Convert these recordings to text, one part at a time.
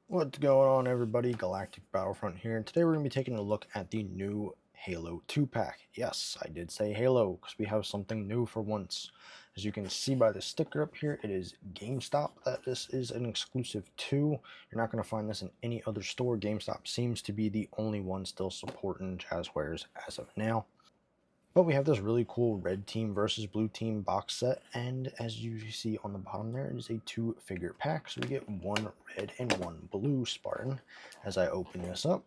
What's going on, everybody? Galactic Battlefront here, and today we're going to be taking a look at the new Halo 2-pack. Yes, I did say Halo, because we have something new for once. As you can see by the sticker up here, it is Gamestop that this is an exclusive to. You're not going to find this in any other store. Gamestop seems to be the only one still supporting Jazwares as of now. But we have this really cool red team versus blue team box set, and as you see on the bottom there, it is a 2-figure pack, so we get one red and one blue Spartan. As I open this up,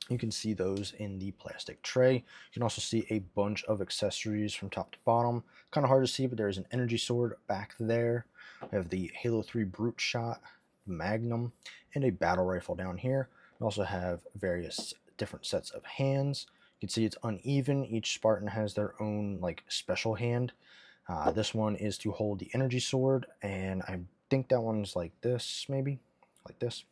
you can see those in the plastic tray. You can also see a bunch of accessories from top to bottom. Kind of hard to see, but there is an energy sword back there. We have the Halo 3 Brute Shot, Magnum, and a battle rifle down here. We also have various different sets of hands. You can see it's uneven. Each Spartan has their own special hand. This one is to hold the energy sword, and I think that one's like this, maybe like this.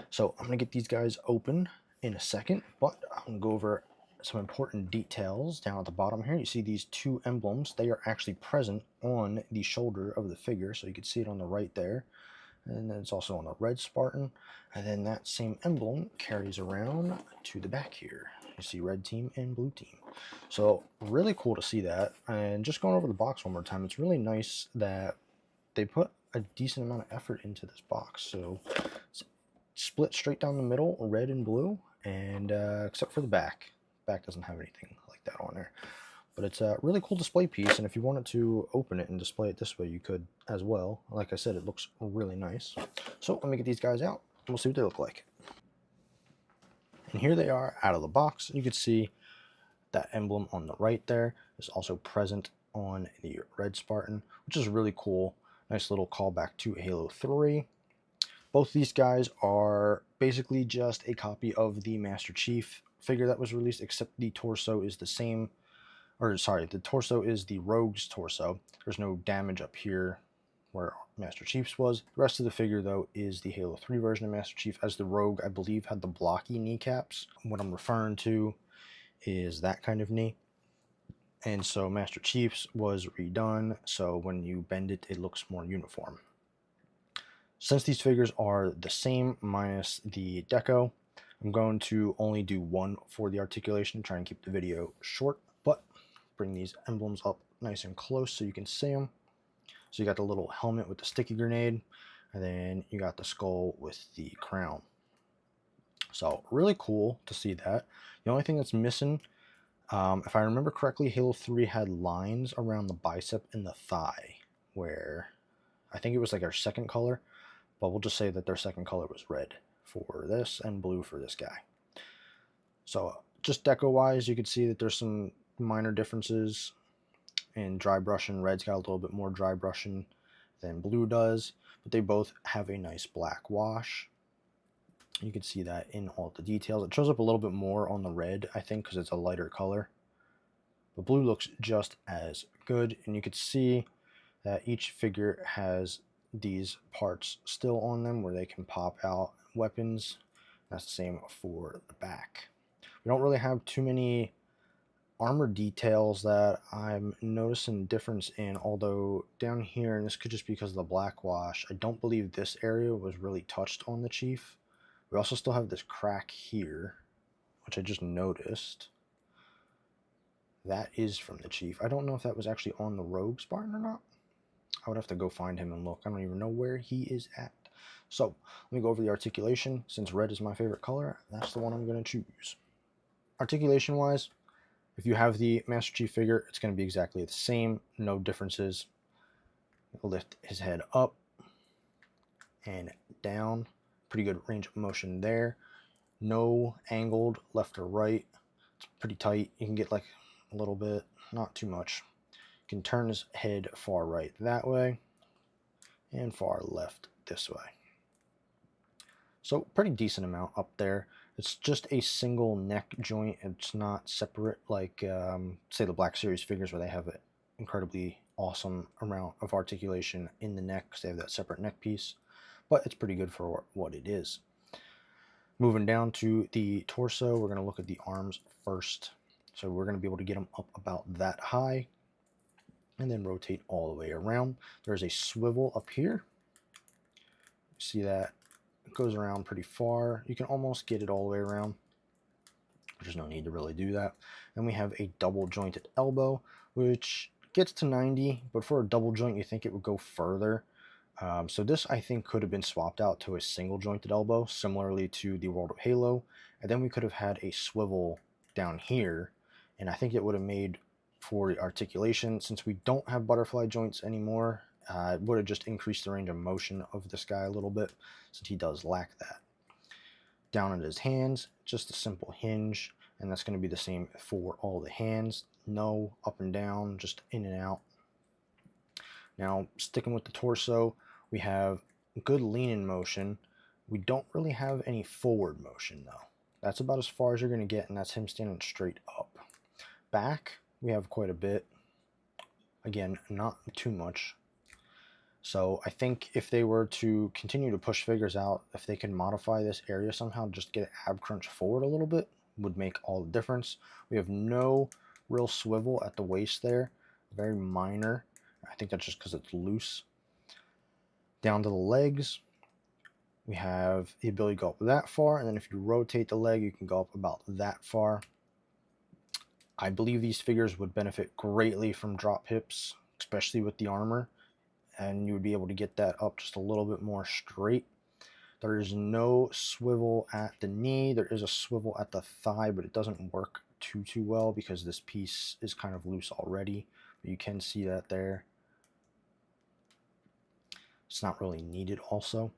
So I'm gonna get these guys open in a second, but I'm gonna go over some important details down at the bottom here. You see these two emblems. They are actually present on the shoulder of the figure, so you can see it on the right there. And then it's also on the red Spartan. And then that same emblem carries around to the back here. You see red team and blue team. So really cool to see that. And just going over the box one more time, it's really nice that they put a decent amount of effort into this box. So it's split straight down the middle, red and blue, and except for the back. Back doesn't have anything like that on there. But it's a really cool display piece, and if you wanted to open it and display it this way, you could as well. Like I said, it looks really nice. So let me get these guys out, and we'll see what they look like. And here they are out of the box. You can see that emblem on the right there is also present on the red Spartan, which is really cool. Nice little callback to Halo 3. Both these guys are basically just a copy of the Master Chief figure that was released, except the torso is the same. Or sorry, the torso is the Rogue's torso. There's no damage up here where Master Chief's was. The rest of the figure, though, is the Halo 3 version of Master Chief, as the Rogue, I believe, had the blocky kneecaps. What I'm referring to is that kind of knee. And so Master Chief's was redone, so when you bend it, it looks more uniform. Since these figures are the same minus the deco, I'm going to only do one for the articulation, try and keep the video short, but bring these emblems up nice and close so you can see them. So you got the little helmet with the sticky grenade, and then you got the skull with the crown. So really cool to see that. The only thing that's missing, if I remember correctly, Halo 3 had lines around the bicep and the thigh, where I think it was like our second color, but we'll just say that their second color was red for this and blue for this guy. So just deco wise, you can see that there's some minor differences in dry brushing. Red's got a little bit more dry brushing than blue does, but they both have a nice black wash. You can see that in all the details. It shows up a little bit more on the red, I think, because it's a lighter color. But blue looks just as good, and you can see that each figure has these parts still on them where they can pop out weapons. That's the same for the back. We don't really have too many armor details that I'm noticing difference in, although down here, and this could just be because of the black wash, I don't believe this area was really touched on the Chief. We also still have this crack here, which I just noticed. That is from the Chief. I don't know if that was actually on the Rogue Spartan or not. I would have to go find him and look. I don't even know where he is at. So let me go over the articulation. Since red is my favorite color, that's the one I'm going to choose. Articulation wise, if you have the Master Chief figure, it's going to be exactly the same. No differences. Lift his head up and down. Pretty good range of motion there. No angled left or right. It's pretty tight. You can get like a little bit, not too much. You can turn his head far right that way and far left this way. So pretty decent amount up there. It's just a single neck joint. It's not separate like, say, the Black Series figures where they have an incredibly awesome amount of articulation in the neck because they have that separate neck piece. But it's pretty good for what it is. Moving down to the torso, we're going to look at the arms first. So we're going to be able to get them up about that high and then rotate all the way around. There's a swivel up here. See that goes around pretty far. You can almost get it all the way around. There's no need to really do that. And we have a double jointed elbow, which gets to 90, but for a double joint, you think it would go further. So this, I think, could have been swapped out to a single jointed elbow, similarly to the World of Halo. And then we could have had a swivel down here, and I think it would have made for the articulation, since we don't have butterfly joints anymore, it would have just increased the range of motion of this guy a little bit, since he does lack that. Down at his hands, just a simple hinge, and that's going to be the same for all the hands. No up and down, just in and out. Now, sticking with the torso, we have good lean in motion. We don't really have any forward motion though. That's about as far as you're going to get, and that's him standing straight up. Back, we have quite a bit. Again, not too much. So I think if they were to continue to push figures out, if they can modify this area somehow, just get ab crunch forward a little bit, would make all the difference. We have no real swivel at the waist there, very minor. I think that's just because it's loose. Down to the legs, we have the ability to go up that far, and then if you rotate the leg, you can go up about that far. I believe these figures would benefit greatly from drop hips, especially with the armor, and you would be able to get that up just a little bit more straight. There is no swivel at the knee. There is a swivel at the thigh, but it doesn't work too well because this piece is kind of loose already. But you can see that there. It's not really needed also.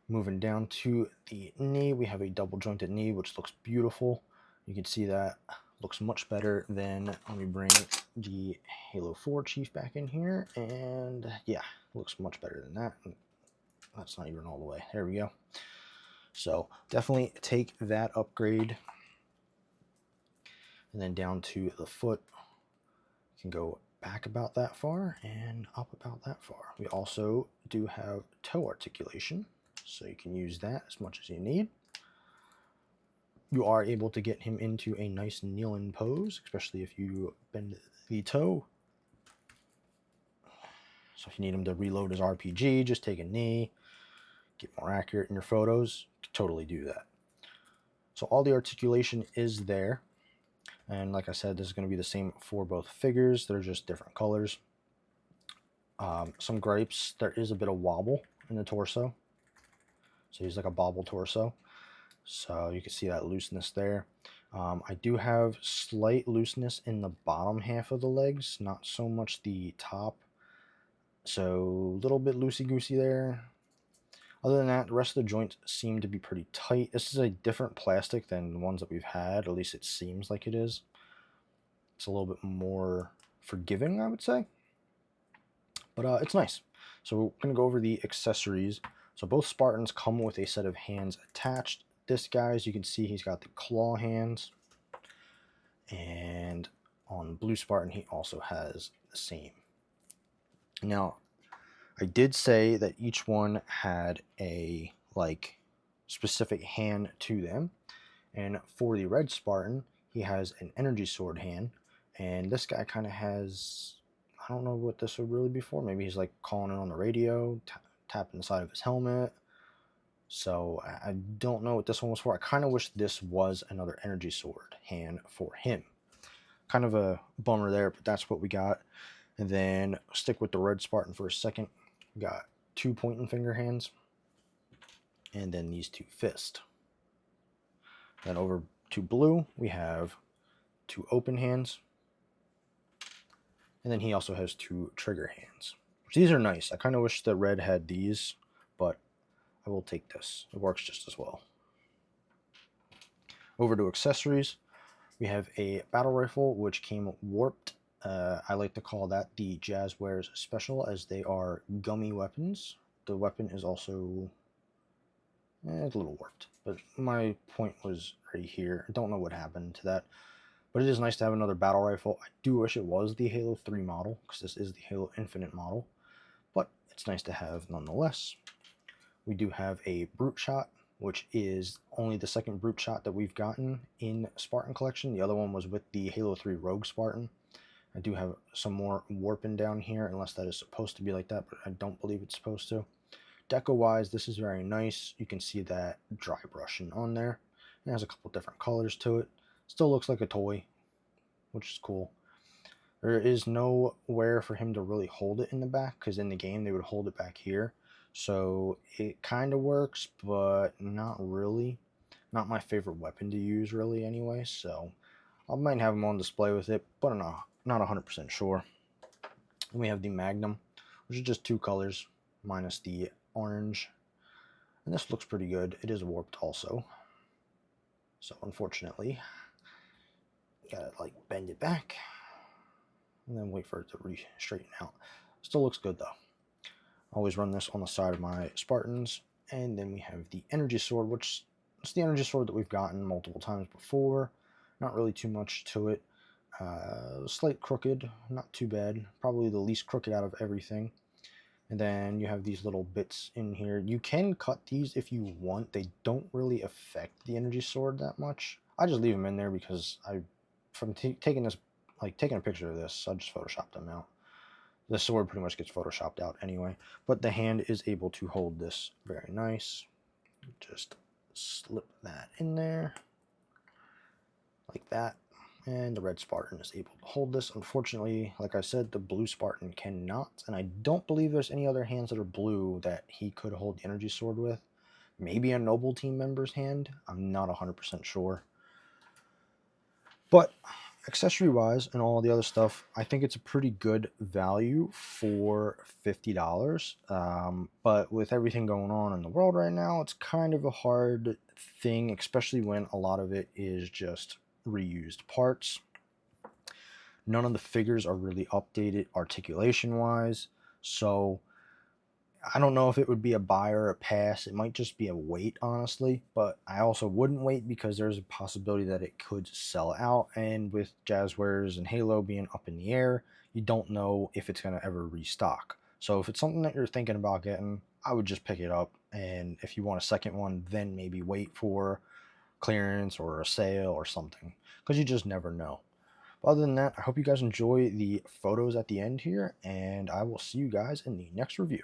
Moving down to the knee, we have a double jointed knee, which looks beautiful. You can see that looks much better than, let me bring the Halo 4 Chief back in here, and yeah, looks much better than that. That's not even all the way. There we go. So definitely take that upgrade. And then down to the foot, you can go back about that far and up about that far. We also do have toe articulation, so you can use that as much as you need. You are able to get him into a nice kneel-in pose, especially if you bend the toe. So if you need him to reload his RPG, just take a knee, get more accurate in your photos, you can totally do that. So all the articulation is there. And like I said, this is going to be the same for both figures. They're just different colors. Some gripes, there is a bit of wobble in the torso. So he's like a bobble torso. So you can see that looseness there. I do have slight looseness in the bottom half of the legs, not so much the top. So a little bit loosey-goosey there. Other than that, the rest of the joints seem to be pretty tight. This is a different plastic than the ones that we've had. At least it seems like it is. It's a little bit more forgiving, I would say. But it's nice. So we're going to go over the accessories. So both Spartans come with a set of hands attached. This guy, as you can see, he's got the claw hands. And on Blue Spartan, he also has the same. Now, I did say that each one had a specific hand to them. And for the Red Spartan, he has an energy sword hand. And this guy kind of has, I don't know what this would really be for. Maybe he's like calling in on the radio, tapping the side of his helmet. So I don't know what this one was for. I kind of wish this was another energy sword hand for him. Kind of a bummer there, but that's what we got. And then stick with the Red Spartan for a second. We got 2 pointing finger hands. And then these 2 fists. Then over to Blue, we have 2 open hands. And then he also has 2 trigger hands. These are nice. I kind of wish the Red had these, but I will take this. It works just as well. Over to accessories, we have a battle rifle, which came warped. I like to call that the Jazwares Special, as they are gummy weapons. The weapon is also it's a little warped, but my point was right here. I don't know what happened to that, but it is nice to have another battle rifle. I do wish it was the Halo 3 model, because this is the Halo Infinite model, but it's nice to have nonetheless. We do have a Brute Shot, which is only the second Brute Shot that we've gotten in Spartan Collection. The other one was with the Halo 3 Rogue Spartan. I do have some more warping down here, unless that is supposed to be like that, but I don't believe it's supposed to. deco wise, this is very nice. You can see that dry brushing on there. It has a couple different colors to it. Still looks like a toy, which is cool. There is nowhere for him to really hold it in the back, because in the game they would hold it back here. So it kind of works, but not really. Not my favorite weapon to use really anyway, so I might have him on display with it, but I'm not 100% sure. And we have the Magnum, which is just two colors minus the orange. And this looks pretty good. It is warped also. So unfortunately, gotta like bend it back and then wait for it to straighten out. Still looks good though. Always run this on the side of my Spartans. And then we have the energy sword, which is the energy sword that we've gotten multiple times before. Not really too much to it. Slight crooked, not too bad. Probably the least crooked out of everything. And then you have these little bits in here. You can cut these if you want. They don't really affect the energy sword that much. I just leave them in there because from taking a picture of this, I just photoshopped them out. The sword pretty much gets photoshopped out anyway. But the hand is able to hold this very nice. Just slip that in there like that. And the red Spartan is able to hold this. Unfortunately, like I said, the blue Spartan cannot. And I don't believe there's any other hands that are blue that he could hold the energy sword with. Maybe a noble team member's hand. I'm not 100% sure. But accessory-wise and all the other stuff, I think it's a pretty good value for $50. But with everything going on in the world right now, it's kind of a hard thing, especially when a lot of it is just reused parts. None of the figures are really updated articulation wise, so I don't know if it would be a buy or a pass. It might just be a wait, honestly, but I also wouldn't wait because there's a possibility that it could sell out, and with Jazwares and Halo being up in the air, you don't know if it's going to ever restock. So if it's something that you're thinking about getting, I would just pick it up, and if you want a second one, then maybe wait for clearance or a sale or something, because you just never know. But other than that, I hope you guys enjoy the photos at the end here, and I will see you guys in the next review.